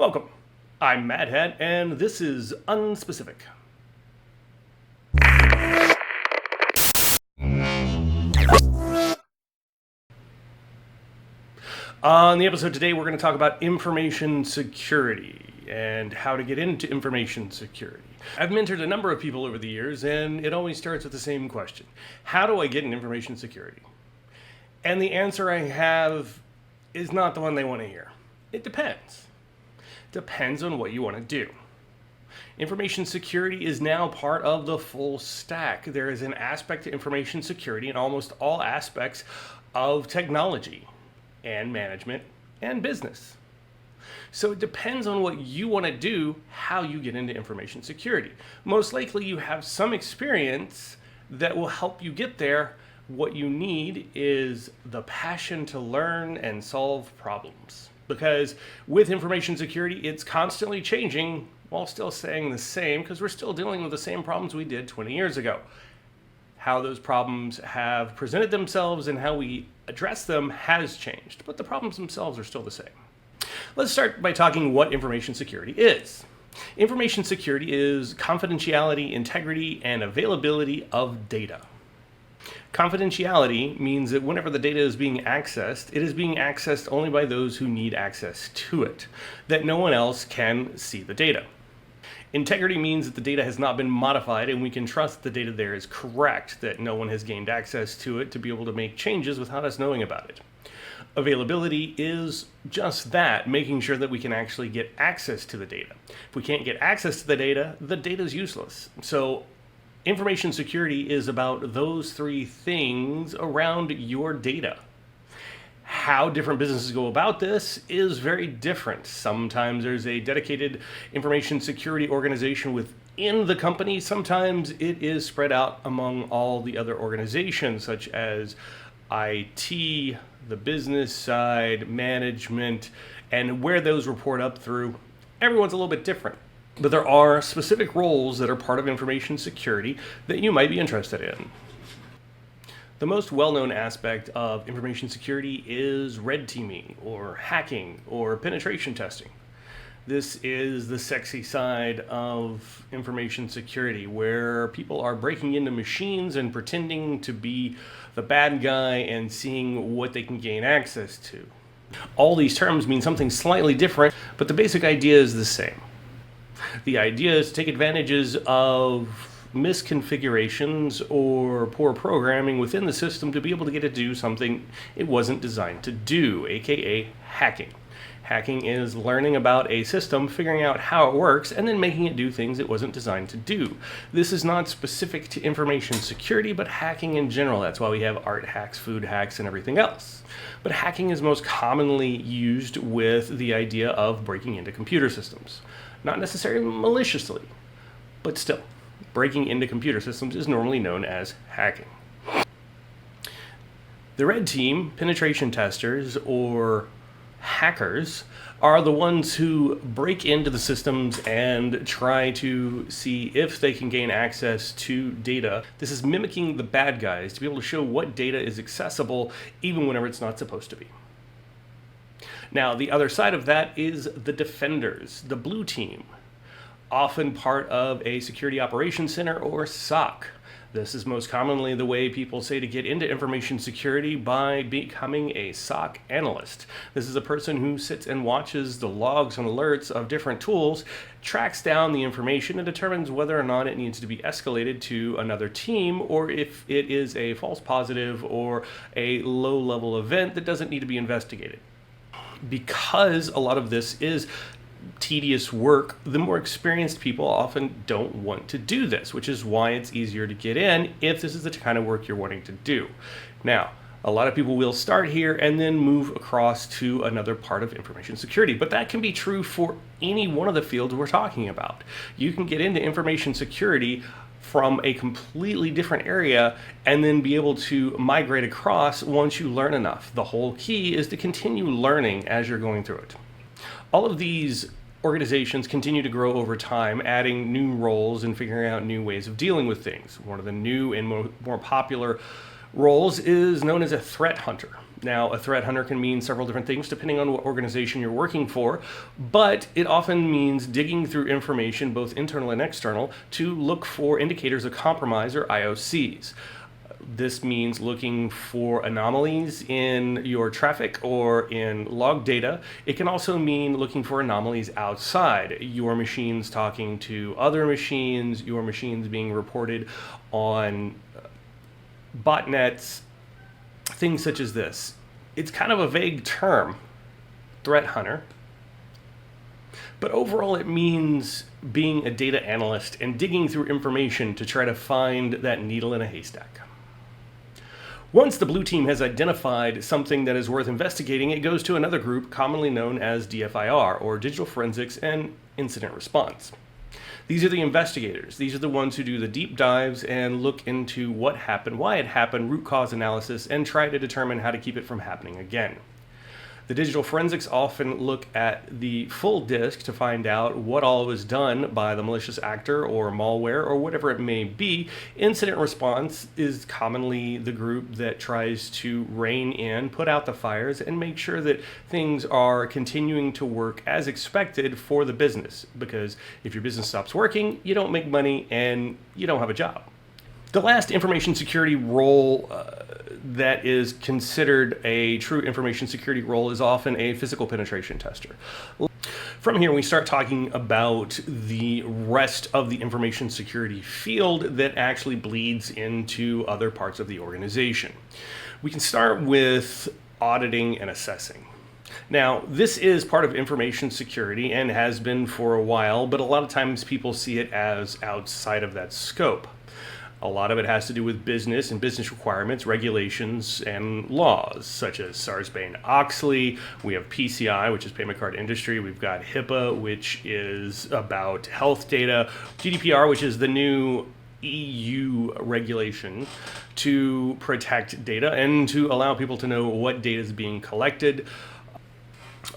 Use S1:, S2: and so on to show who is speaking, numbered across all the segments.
S1: Welcome. I'm Mad Hat, and this is Unspecific. On the episode today, we're going to talk about information security and how to get into information security. I've mentored a number of people over the years, and it always starts with the same question. How do I get in information security? And the answer I have is not the one they want to hear. It depends. Depends on what you want to do. Information security is now part of the full stack. There is an aspect to information security in almost all aspects of technology and management and business. So it depends on what you want to do, how you get into information security. Most likely you have some experience that will help you get there. What you need is the passion to learn and solve problems. Because with information security, it's constantly changing while still staying the same, because we're still dealing with the same problems we did 20 years ago. How those problems have presented themselves and how we address them has changed, but the problems themselves are still the same. Let's start by talking what information security is. Information security is confidentiality, integrity, and availability of data. Confidentiality means that whenever the data is being accessed, it is being accessed only by those who need access to it, that no one else can see the data. Integrity means that the data has not been modified and we can trust the data there is correct, that no one has gained access to it to be able to make changes without us knowing about it. Availability is just that, making sure that we can actually get access to the data. If we can't get access to the data is useless. So information security is about those three things around your data. How different businesses go about this is very different. Sometimes there's a dedicated information security organization within the company. Sometimes it is spread out among all the other organizations, such as IT, the business side, management, and where those report up through. Everyone's a little bit different. But there are specific roles that are part of information security that you might be interested in. The most well-known aspect of information security is red teaming, or hacking, or penetration testing. This is the sexy side of information security, where people are breaking into machines and pretending to be the bad guy and seeing what they can gain access to. All these terms mean something slightly different, but the basic idea is the same. The idea is to take advantages of misconfigurations or poor programming within the system to be able to get it to do something it wasn't designed to do, aka hacking. Hacking is learning about a system, figuring out how it works, and then making it do things it wasn't designed to do. This is not specific to information security, but hacking in general. That's why we have art hacks, food hacks, and everything else. But hacking is most commonly used with the idea of breaking into computer systems. Not necessarily maliciously, but still. Breaking into computer systems is normally known as hacking. The red team, penetration testers, or hackers, are the ones who break into the systems and try to see if they can gain access to data. This is mimicking the bad guys to be able to show what data is accessible even whenever it's not supposed to be. Now, the other side of that is the defenders, the blue team, often part of a security operations center or SOC. This is most commonly the way people say to get into information security, by becoming a SOC analyst. This is a person who sits and watches the logs and alerts of different tools, tracks down the information, and determines whether or not it needs to be escalated to another team, or if it is a false positive or a low-level event that doesn't need to be investigated. Because a lot of this is tedious work, the more experienced people often don't want to do this, which is why it's easier to get in if this is the kind of work you're wanting to do. Now, a lot of people will start here and then move across to another part of information security, but that can be true for any one of the fields we're talking about. You can get into information security from a completely different area and then be able to migrate across once you learn enough. The whole key is to continue learning as you're going through it. All of these organizations continue to grow over time, adding new roles and figuring out new ways of dealing with things. One of the new and more popular roles is known as a threat hunter. Now, a threat hunter can mean several different things depending on what organization you're working for, but it often means digging through information, both internal and external, to look for indicators of compromise or IOCs. This means looking for anomalies in your traffic or in log data. It can also mean looking for anomalies outside, your machines talking to other machines, your machines being reported on botnets, things such as this. It's kind of a vague term, threat hunter, but overall it means being a data analyst and digging through information to try to find that needle in a haystack. Once the blue team has identified something that is worth investigating, it goes to another group commonly known as DFIR, or Digital Forensics and Incident Response. These are the investigators. These are the ones who do the deep dives and look into what happened, why it happened, root cause analysis, and try to determine how to keep it from happening again. The digital forensics often look at the full disk to find out what all was done by the malicious actor or malware or whatever it may be. Incident response is commonly the group that tries to rein in, put out the fires, and make sure that things are continuing to work as expected for the business. Because if your business stops working, you don't make money and you don't have a job. The last information security role that is considered a true information security role is often a physical penetration tester. From here, we start talking about the rest of the information security field that actually bleeds into other parts of the organization. We can start with auditing and assessing. Now, this is part of information security and has been for a while, but a lot of times people see it as outside of that scope. A lot of it has to do with business and business requirements, regulations, and laws, such as Sarbanes-Oxley. We have PCI, which is payment card industry. We've got HIPAA, which is about health data. GDPR, which is the new EU regulation to protect data and to allow people to know what data is being collected.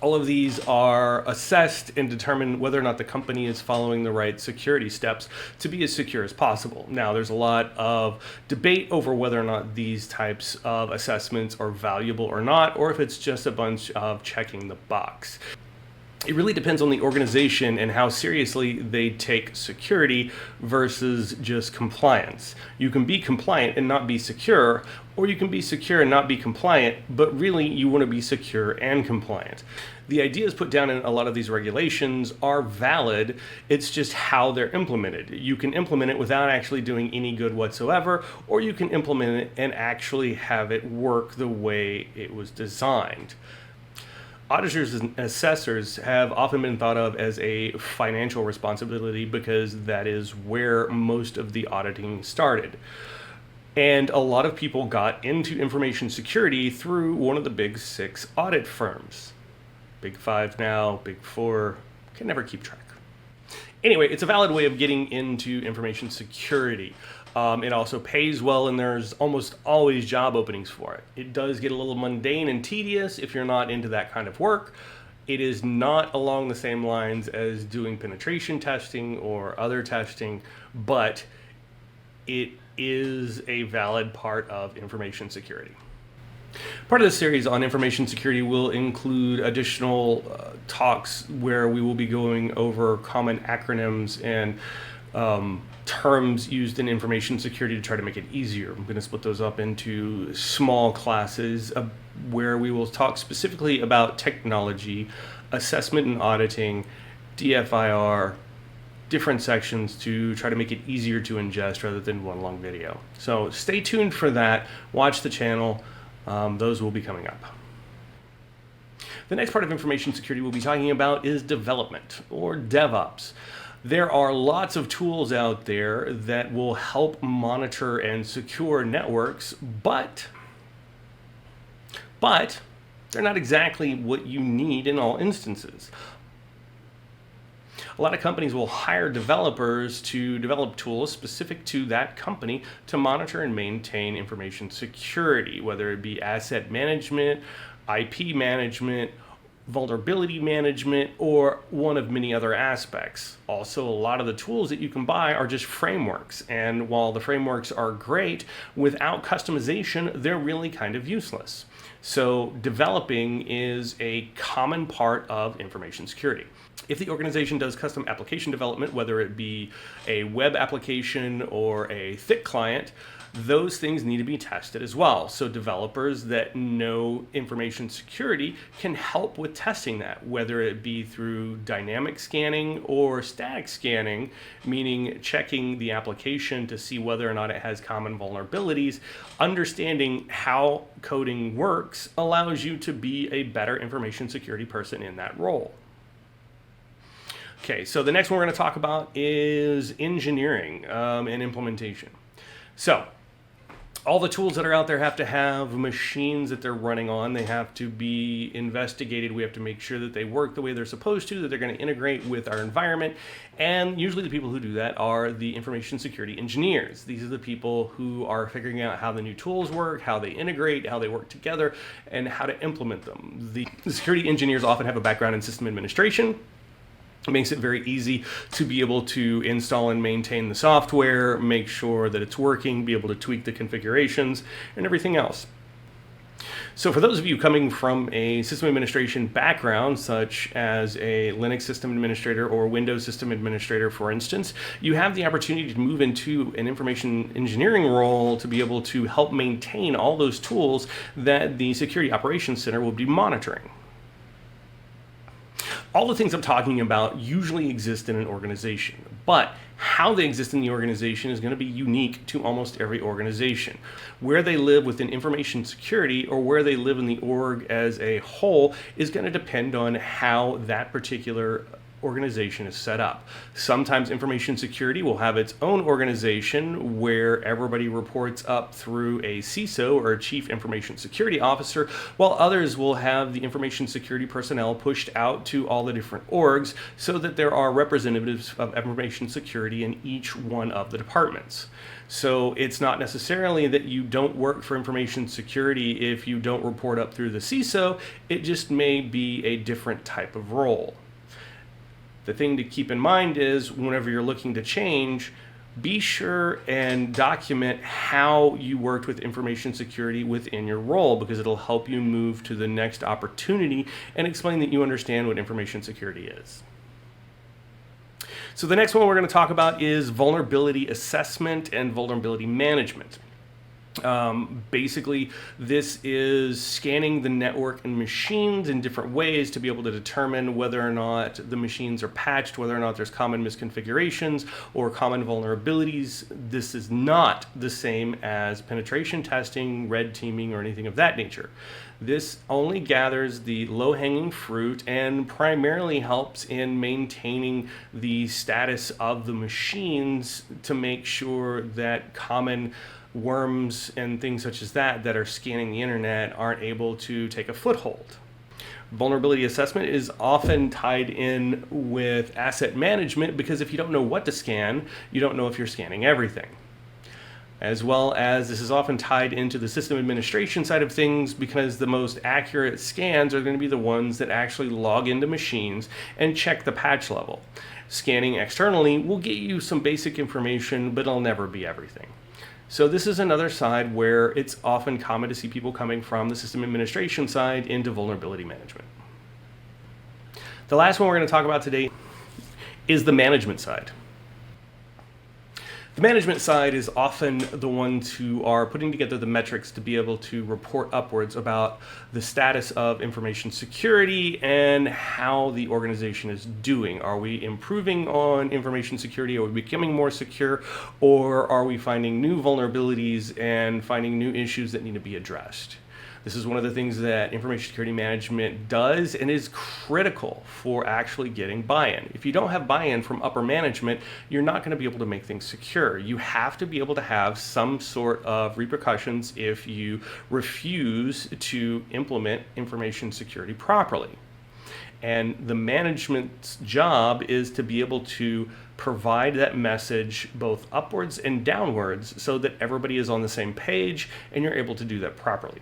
S1: All of these are assessed and determine whether or not the company is following the right security steps to be as secure as possible. Now, there's a lot of debate over whether or not these types of assessments are valuable or not, or if it's just a bunch of checking the box. It really depends on the organization and how seriously they take security versus just compliance. You can be compliant and not be secure, or you can be secure and not be compliant, but really you want to be secure and compliant. The ideas put down in a lot of these regulations are valid. It's just how they're implemented. You can implement it without actually doing any good whatsoever, or you can implement it and actually have it work the way it was designed. Auditors and assessors have often been thought of as a financial responsibility because that is where most of the auditing started. And a lot of people got into information security through one of the big 6 audit firms. Big 5 now, big 4, can never keep track. Anyway, it's a valid way of getting into information security. It also pays well, and there's almost always job openings for it. It does get a little mundane and tedious if you're not into that kind of work. It is not along the same lines as doing penetration testing or other testing, but it is a valid part of information security. Part of this series on information security will include additional talks where we will be going over common acronyms and terms used in information security to try to make it easier. I'm going to split those up into small classes where we will talk specifically about technology, assessment and auditing, DFIR, different sections to try to make it easier to ingest rather than one long video. So stay tuned for that. Watch the channel. Those will be coming up. The next part of information security we'll be talking about is development, or DevOps. There are lots of tools out there that will help monitor and secure networks, but they're not exactly what you need in all instances. A lot of companies will hire developers to develop tools specific to that company to monitor and maintain information security, whether it be asset management, IP management, vulnerability management, or one of many other aspects. Also, a lot of the tools that you can buy are just frameworks, and while the frameworks are great, without customization, they're really kind of useless. So developing is a common part of information security. If the organization does custom application development, whether it be a web application or a thick client, those things need to be tested as well. So developers that know information security can help with testing that, whether it be through dynamic scanning or static scanning, meaning checking the application to see whether or not it has common vulnerabilities. Understanding how coding works allows you to be a better information security person in that role. Okay, so the next one we're going to talk about is engineering and implementation. So all the tools that are out there have to have machines that they're running on. They have to be investigated. We have to make sure that they work the way they're supposed to, that they're going to integrate with our environment. And usually the people who do that are the information security engineers. These are the people who are figuring out how the new tools work, how they integrate, how they work together, and how to implement them. The security engineers often have a background in system administration. It makes it very easy to be able to install and maintain the software, make sure that it's working, be able to tweak the configurations, and everything else. So for those of you coming from a system administration background, such as a Linux system administrator or Windows system administrator, for instance, you have the opportunity to move into an information engineering role to be able to help maintain all those tools that the Security Operations Center will be monitoring. All the things I'm talking about usually exist in an organization, but how they exist in the organization is going to be unique to almost every organization. Where they live within information security or where they live in the org as a whole is going to depend on how that particular organization is set up. Sometimes information security will have its own organization where everybody reports up through a CISO or a Chief Information Security Officer, while others will have the information security personnel pushed out to all the different orgs so that there are representatives of information security in each one of the departments. So it's not necessarily that you don't work for information security if you don't report up through the CISO, it just may be a different type of role. The thing to keep in mind is whenever you're looking to change, be sure and document how you worked with information security within your role, because it'll help you move to the next opportunity and explain that you understand what information security is. So the next one we're going to talk about is vulnerability assessment and vulnerability management. Basically, this is scanning the network and machines in different ways to be able to determine whether or not the machines are patched, whether or not there's common misconfigurations or common vulnerabilities. This is not the same as penetration testing, red teaming, or anything of that nature. This only gathers the low-hanging fruit and primarily helps in maintaining the status of the machines to make sure that common worms and things such as that are scanning the internet aren't able to take a foothold. Vulnerability assessment is often tied in with asset management, because if you don't know what to scan, you don't know if you're scanning everything. As well as this is often tied into the system administration side of things, because the most accurate scans are going to be the ones that actually log into machines and check the patch level. Scanning externally will get you some basic information, but it'll never be everything. So this is another side where it's often common to see people coming from the system administration side into vulnerability management. The last one we're going to talk about today is the management side. The management side is often the ones who are putting together the metrics to be able to report upwards about the status of information security and how the organization is doing. Are we improving on information security? Are we becoming more secure? Or are we finding new vulnerabilities and finding new issues that need to be addressed? This is one of the things that information security management does and is critical for actually getting buy-in. If you don't have buy-in from upper management, you're not going to be able to make things secure. You have to be able to have some sort of repercussions if you refuse to implement information security properly. And the management's job is to be able to provide that message both upwards and downwards so that everybody is on the same page and you're able to do that properly.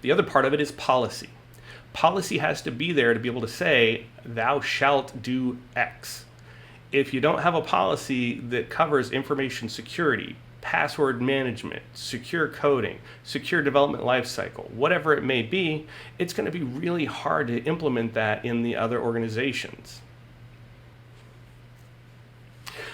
S1: The other part of it is policy. Policy has to be there to be able to say, thou shalt do X. If you don't have a policy that covers information security, password management, secure coding, secure development lifecycle, whatever it may be, it's going to be really hard to implement that in the other organizations.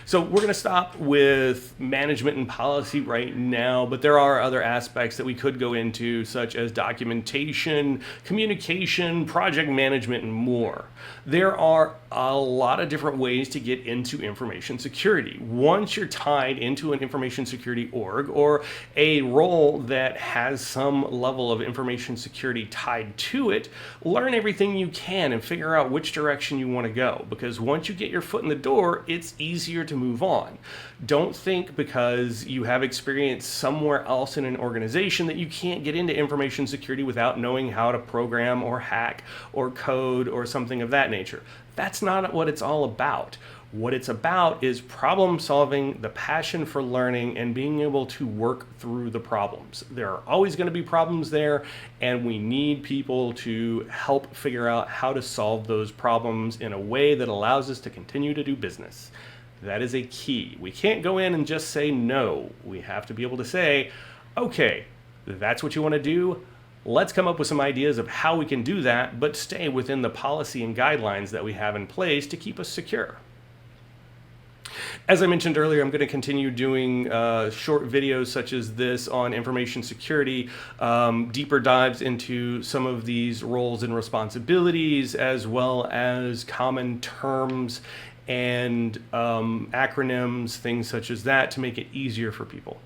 S1: So we're going to stop with management and policy right now, but there are other aspects that we could go into, such as documentation, communication, project management, and more. There are a lot of different ways to get into information security. Once you're tied into an information security org or a role that has some level of information security tied to it, learn everything you can and figure out which direction you want to go, because once you get your foot in the door, it's easier to move on. Don't think because you have experience somewhere else in an organization that you can't get into information security without knowing how to program or hack or code or something of that nature. That's not what it's all about. What it's about is problem solving, the passion for learning, and being able to work through the problems. There are always going to be problems there, and we need people to help figure out how to solve those problems in a way that allows us to continue to do business. That is a key. We can't go in and just say no. We have to be able to say, okay, that's what you want to do. Let's come up with some ideas of how we can do that, but stay within the policy and guidelines that we have in place to keep us secure. As I mentioned earlier, I'm going to continue doing short videos such as this on information security, deeper dives into some of these roles and responsibilities, as well as common terms and acronyms, things such as that, to make it easier for people.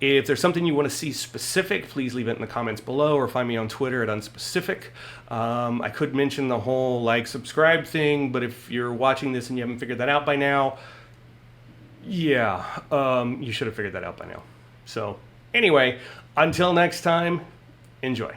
S1: If there's something you want to see specific, please leave it in the comments below or find me on Twitter at unspecific. I could mention the whole like, subscribe thing, but if you're watching this and you haven't figured that out by now, yeah, you should have figured that out by now. So anyway, until next time, enjoy.